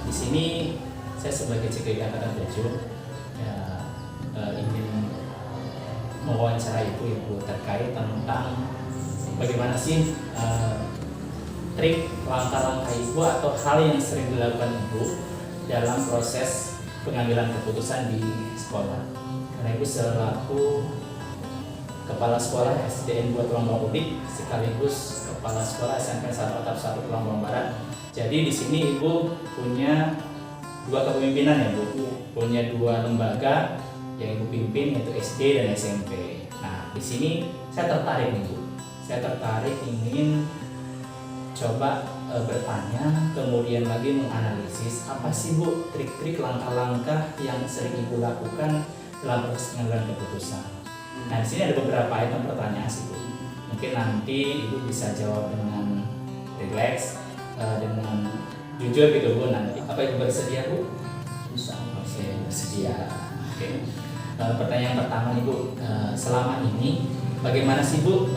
di sini saya sebagai CKD Angkatan 7 ya, ingin mewawancara Ibu terkait tentang bagaimana sih trik langkah-langkah Ibu atau hal yang sering dilakukan Ibu dalam proses pengambilan keputusan di sekolah. Karena Ibu selaku Kepala Sekolah SDN 2 Tulungagung Udik sekaligus Kepala Sekolah SMP 1 Atap 1 Tulungagung Barat. Jadi di sini Ibu punya 2 kepemimpinan ya Bu, punya 2 lembaga yang Ibu pimpin yaitu SD dan SMP. Nah di sini saya tertarik nih Bu, saya tertarik ingin coba bertanya, kemudian lagi menganalisis apa sih Bu trik-trik langkah-langkah yang sering Ibu lakukan dalam proses pengambilan keputusan. Nah di sini ada beberapa item pertanyaan sih Bu. Mungkin nanti Ibu bisa jawab dengan rileks, dengan jujur gitu Bu nanti. Apa Ibu bersedia Bu? Insya Allah. Oke, bersedia. Oke. Pertanyaan pertama nih Bu, selama ini bagaimana sih Bu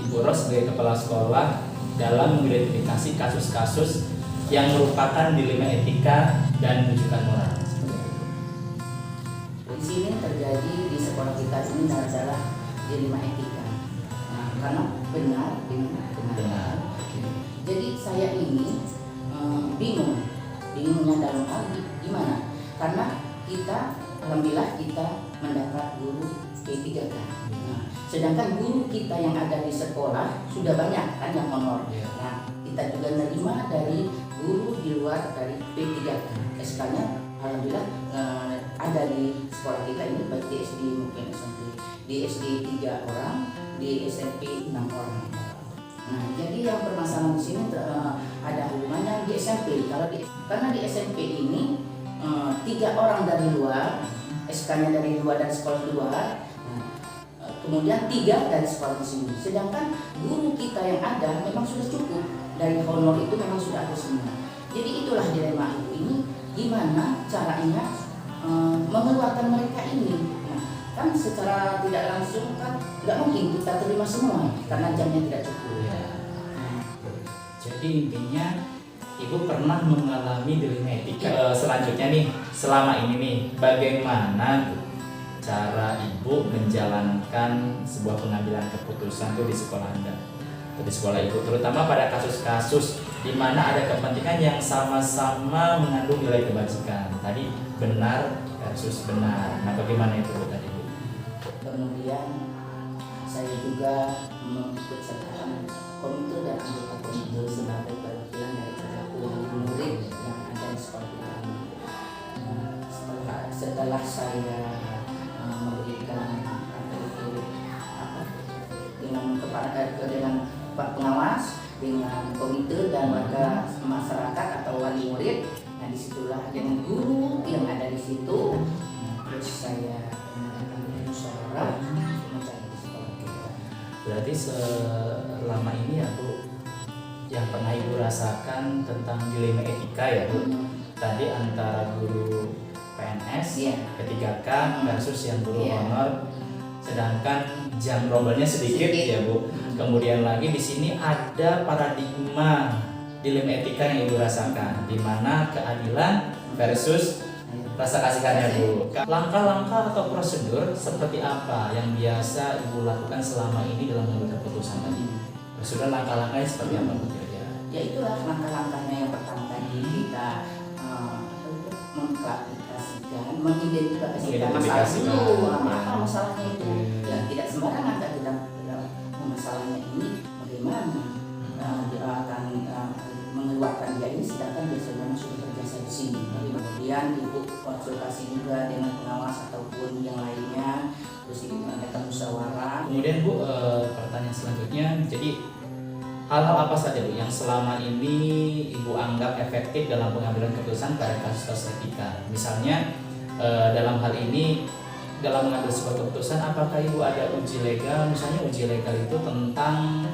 Ibu Ros sebagai kepala sekolah dalam mengidentifikasi kasus-kasus yang merupakan dilema etika dan rujukan moral? Di sini terjadi di sekolah kita ini adalah dilema etika. Nah, karena benar. Jadi saya ini bingungnya dalam hal gimana? Karena kita, alhamdulillah kita mendapat guru P3K. Nah, sedangkan guru kita yang ada di sekolah sudah banyak kan yang honor. Nah, kita juga menerima dari guru di luar dari P3K. SK-nya alhamdulillah ada di sekolah kita ini, baik di SD mungkin SMP, di SD 3 orang, di SMP 6 orang. Nah, jadi yang permasalahan di sini ada hubungannya di SMP. Karena di SMP ini 3 orang dari luar, SK-nya dari luar dan sekolah luar. Kemudian 3 dari sekolah di sini. Sedangkan guru kita yang ada memang sudah cukup, dari honor itu memang sudah ada semua. Jadi itulah dilema Ibu ini, gimana caranya mengeluarkan mereka ini. Nah, kan secara tidak langsung kan nggak mungkin kita terima semua karena jamnya tidak cukup. Ya. Jadi intinya Ibu pernah mengalami dilema etika. Selanjutnya nih, selama ini nih, bagaimana cara Ibu menjalankan sebuah pengambilan keputusan tuh di sekolah Anda, di sekolah Ibu, terutama pada kasus-kasus di mana ada kepentingan yang sama-sama mengandung nilai kebajikan. Tadi benar versus benar. Nah, bagaimana itu Bu tadi Bu? Kemudian saya juga mengikut sertakan komite dan anggota komite sebagai perwakilan dari murid yang ada di sekolah kita. Setelah saya memberikan dengan Pak Pengawas, dengan komite dan warga masyarakat atau wali murid. Nah disitulah dengan guru yang ada di situ. Terus saya mengadakan musyawarah mencari di sekolah kita. Berarti selama ini ya Bu, yang pernah Ibu rasakan tentang dilema etika ya Bu, tadi antara guru PNS, P3K versus yang guru honor, sedangkan jam rombelnya sedikit ya Bu. Kemudian lagi di sini ada paradigma dilema etika yang Ibu rasakan, di mana keadilan versus rasa kasihannya Bu. Langkah-langkah atau prosedur seperti apa yang biasa Ibu lakukan selama ini dalam mengambil keputusan tadi? Prosedur langkah-langkahnya seperti apa Bu? Ya itulah langkah-langkahnya. Yang pertama tadi kita mengklarifikasikan, mengidentifikasikan masalah dulu, apa masalahnya itu. Ya tidak sembarangan kan kita masalahnya ini bagaimana dia akan mengeluarkan dia ini, sedangkan dia sebenarnya sudah terbiasa di sini. Kemudian Ibu konsultasi juga dengan pengawas ataupun yang lainnya, terus Ibu mengadakan musyawarah. Kemudian Bu, pertanyaan selanjutnya, jadi hal-hal apa saja Bu yang selama ini Ibu anggap efektif dalam pengambilan keputusan pada kasus-kasus etika? Misalnya dalam hal ini, dalam mengambil sebuah keputusan, apakah Ibu ada uji legal? Misalnya uji legal itu tentang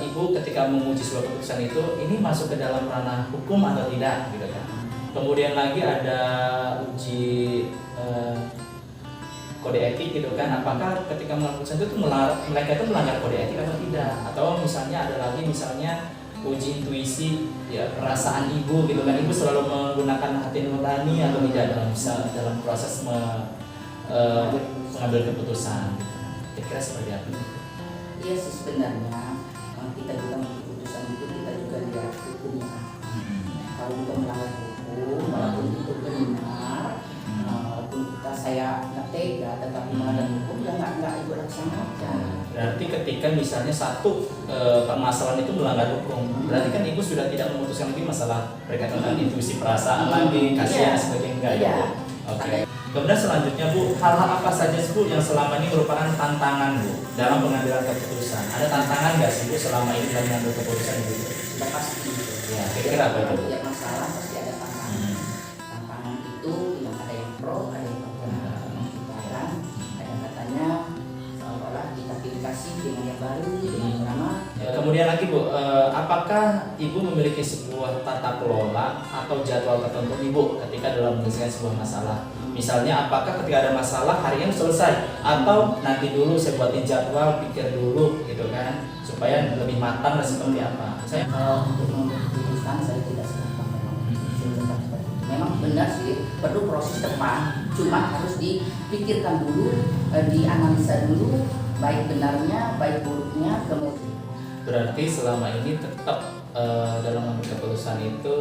Ibu ketika menguji sebuah keputusan itu, ini masuk ke dalam ranah hukum atau tidak, gitu kan? Kemudian lagi ada uji kode etik gitu kan, apakah ketika melakukan keputusan itu mereka itu melanggar kode etik atau tidak? Atau misalnya ada lagi misalnya uji intuisi ya perasaan ibu gitu kan, ibu selalu menggunakan hati nurani atau tidak dalam proses mengambil keputusan gitu. Kira-kira seperti apa? Iya sih, sebenarnya kita juga mengambil keputusan itu kita juga lihat hukumnya. Kalau kita melanggar hukum, walaupun itu benar, walaupun saya nggak tega, tetapi melanggar hukum ya nggak ibu laksanakan. Berarti ketika misalnya satu permasalahan itu melanggar hukum, berarti kan ibu sudah tidak memutuskan lagi masalah berkaitan dengan intuisi perasaan lagi, kasihan sebagainya enggak ya Bu? Oke. Kemudian selanjutnya Bu, hal-hal apa saja sih Bu yang selama ini merupakan tantangan Bu dalam pengambilan keputusan? Ada tantangan nggak sih Bu selama ini dalam mengambil keputusan Bu? Sudah pasti. Ya, kira-kira apa itu? Setiap masalah pasti ada tantangan. Tantangan itu yang ada yang pro, ada yang kontra. Kita kan katanya seolah-olah kita pilih kasih dengan yang baru, dengan yang lama. Ya, kemudian lagi Bu, apakah Ibu memiliki sebuah tata kelola atau jadwal tertentu Ibu ketika dalam menyelesaikan sebuah masalah? Misalnya apakah ketika ada masalah hari ini selesai atau nanti dulu saya buatin jadwal, pikir dulu gitu kan supaya lebih matang dan seperti apa? Saya Kalau untuk memutuskan saya tidak segampang memang benar sih perlu proses tepat, cuma harus dipikirkan dulu, dianalisa dulu baik benarnya, baik buruknya, kemudian. Berarti selama ini tetap dalam mengambil keputusan itu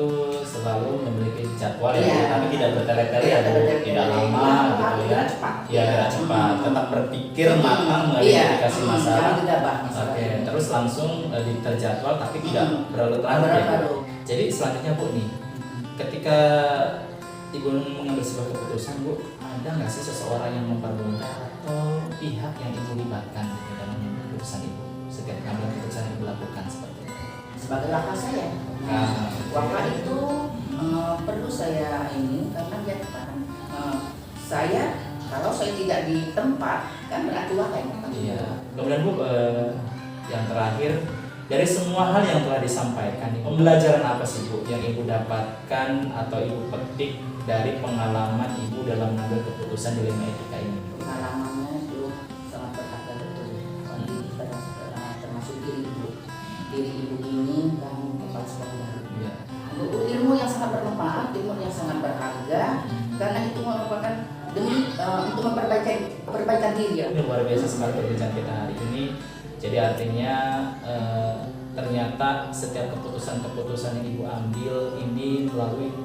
selalu memiliki jadwal ya, tapi tidak bertele-tele ya, tidak lama gitu ya. Ya, tidak cepat, tetap berpikir matang mengidentifikasi masalah. Oke, terus langsung terjadwal tapi tidak berlarut-larut ya. Jadi selanjutnya Bu nih, ketika Ibu mengambil sebuah keputusan Bu, ada nggak sih seseorang yang mempermudah atau pihak yang Ibu libatkan gitu dalam mengambil keputusan Ibu? Setiap mengambil keputusan yang Ibu lakukan seperti itu. Sebagai kakak saya, kakak itu perlu saya ini karena dia kan saya kalau saya tidak di tempat kan berarti wakil. Iya. Kemudian Bu, yang terakhir dari semua hal yang telah disampaikan, pembelajaran apa sih Bu yang Ibu dapatkan atau Ibu petik dari pengalaman Ibu dalam mengambil keputusan dilema etika ini? Pengalamannya itu sangat berharga betul. Termasuk diri ibu ini kan kepala sekolah baru. Ya. Ilmu yang sangat bermanfaat, ilmu yang sangat berharga, karena itu merupakan demi untuk perbaikan diri ya. Ini luar biasa sekali perbincangan kita hari ini. Jadi artinya ternyata setiap keputusan-keputusan yang Ibu ambil ini melalui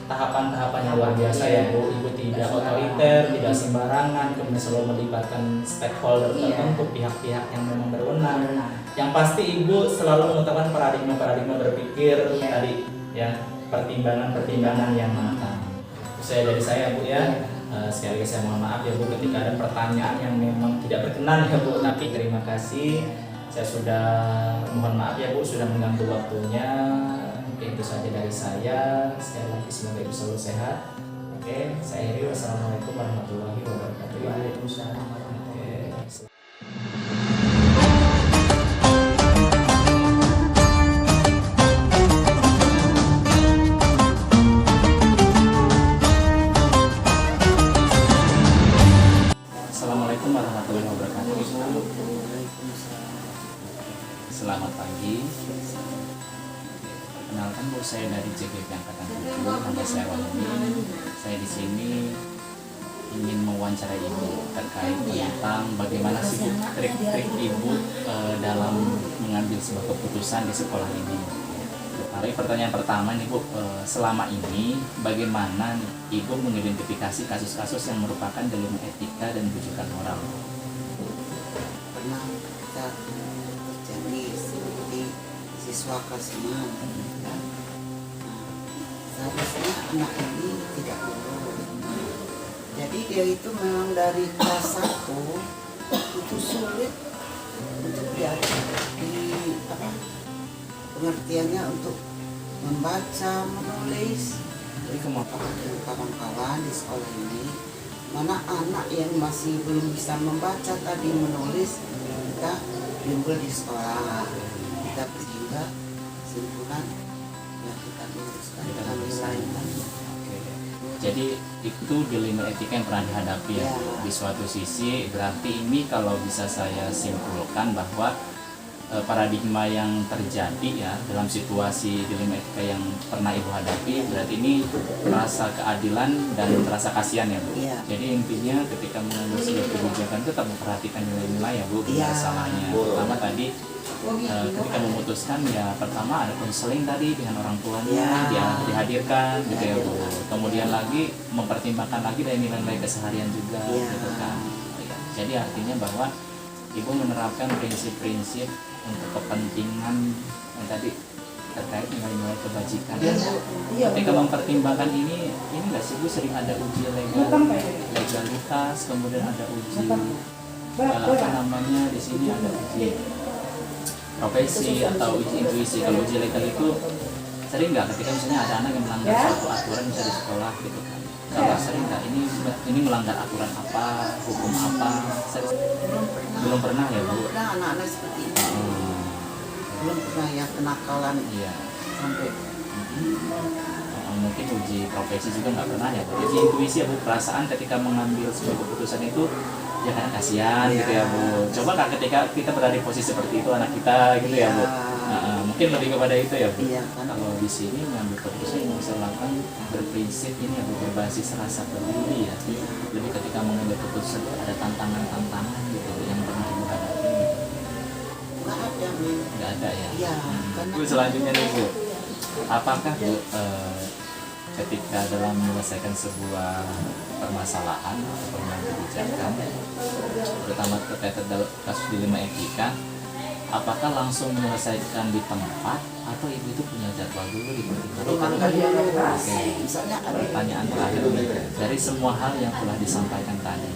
tahapan-tahapan yang luar biasa ya Bu. Ibu tidak otoriter, tidak sembarangan, kemudian selalu melibatkan stakeholder tertentu, pihak-pihak yang memang berwenang. Yang pasti Ibu selalu mengutamakan paradigma berpikir tadi ya, pertimbangan-pertimbangan yang matang. Saya dari saya Bu ya. Sekali lagi saya mohon maaf ya Bu ketika ada pertanyaan yang memang tidak berkenan ya Bu, tapi terima kasih. Saya sudah mohon maaf ya Bu sudah mengganggu waktunya. Mungkin itu saja dari saya. Sekali lagi semoga Ibu selalu sehat. Oke, saya akhiri. Wassalamualaikum warahmatullahi wabarakatuh. Waalaikumsalam warahmatullahi wabarakatuh. Assalamualaikum warahmatullahi wabarakatuh. Selamat pagi. Perkenalkan Bu, saya dari JGP Angkatan 7, nama saya Wahmi. Saya di sini ingin mewawancarai Ibu terkait tentang bagaimana sih Bu trik-trik Ibu dalam mengambil sebuah keputusan di sekolah ini. Mari pertanyaan pertama nih Bu, selama ini bagaimana Ibu mengidentifikasi kasus-kasus yang merupakan dilema etika dan bujukan moral? Pernah kita terjadi seperti siswa kelas 6 ya. Seharusnya anak ini tidak lulus. Jadi dia itu memang dari kelas 1 itu sulit untuk diajar pengertiannya untuk membaca, menulis. Jadi kemampuan dengan kawan-kawan di sekolah ini, mana anak yang masih belum bisa membaca tadi menulis, kita bimbel di sekolah, kita berjingga simpulan yang kita luruskan dengan nilainya. Jadi itu dilema etika yang pernah dihadapi ya. Di suatu sisi berarti ini kalau bisa saya simpulkan bahwa paradigma yang terjadi ya dalam situasi dilema etika yang pernah Ibu hadapi, berarti ini rasa keadilan dan rasa kasihan ya Bu. Iya. Jadi intinya ketika mengambil sebuah kebijakan itu tetap memperhatikan nilai-nilai ya Bu, Iya. salahnya. Pertama tadi ketika memutuskan ya pertama ada konseling tadi dengan orang tuanya Iya. dia dihadirkan gitu ya Bu. Iya. Kemudian lagi mempertimbangkan lagi dari nilai-nilai keseharian juga Iya. gitu kan. Iya. Jadi artinya bahwa Ibu menerapkan prinsip-prinsip untuk kepentingan yang tadi terkait nilai-nilai kebajikan. Ketika mempertimbangkan ini nggak sih Bu, sering ada uji legalitas, kemudian ada uji apa namanya di sini ada uji profesi atau uji intuisi. Kalau uji legal itu sering nggak ketika misalnya ada anak yang melanggar suatu aturan misalnya di sekolah gitu kan? Kalau sering nggak ini melanggar aturan apa, hukum apa? Belum pernah ya Bu. Belum pernah anak-anak seperti itu. Belum pernah yang kenakalan Iya. sampai Mungkin uji profesi juga nggak pernah ya Bu. Uji intuisi ya Bu, perasaan ketika mengambil sebuah keputusan itu ya kan kasihan gitu ya Bu. Coba nggak ketika kita berada di posisi seperti itu anak kita gitu ya Bu. Mungkin lebih kepada itu ya Bu. Iya kan. Kalau di sini mengambil keputusan yang bisa lakukan berprinsip ini ya Bu, berbasis rasa peduli ya. Lebih ketika mengambil keputusan itu ada tantangan-tantangan gitu yang pernah Ibu hadapi gitu. Nggak ada, men. Nggak ada ya. Iya, Bu, selanjutnya nih Bu, apakah Bu ketika dalam menyelesaikan sebuah permasalahan atau perubahan kebijakan, terutama terkait kasus dilema etika, apakah langsung menyelesaikan di tempat atau Ibu itu punya jadwal dulu Pertimbangkan dulu. Oke. Misalnya ada Pertanyaan terakhir nih, dari semua hal yang telah disampaikan tadi,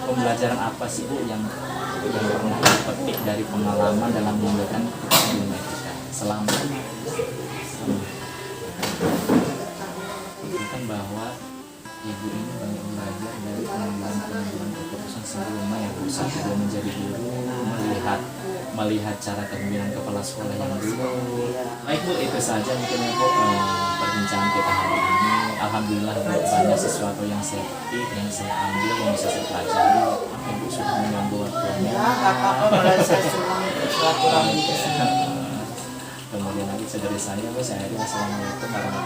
pembelajaran apa sih Bu yang pernah dipetik dari pengalaman dalam mengambilkan keputusan dilema etika selama kan bahwa Ibu ini banyak belajar dari pengambilan keputusan sebelumnya ya Bu, sebelum menjadi guru, melihat cara kepemimpinan kepala sekolah yang dulu. Baik Bu, itu saja mungkin ya Bu perbincangan kita hari ini. Alhamdulillah Bu, banyak sesuatu yang saya petik, yang saya ambil, yang bisa saya pelajari. Apa Bu sudah mengganggu waktunya? Ya, nggak apa-apa, malah saya senang silaturahmi ke sini. Kemudian lagi dari saya Bu, saya akhiri wassalamualaikum warahmatullahi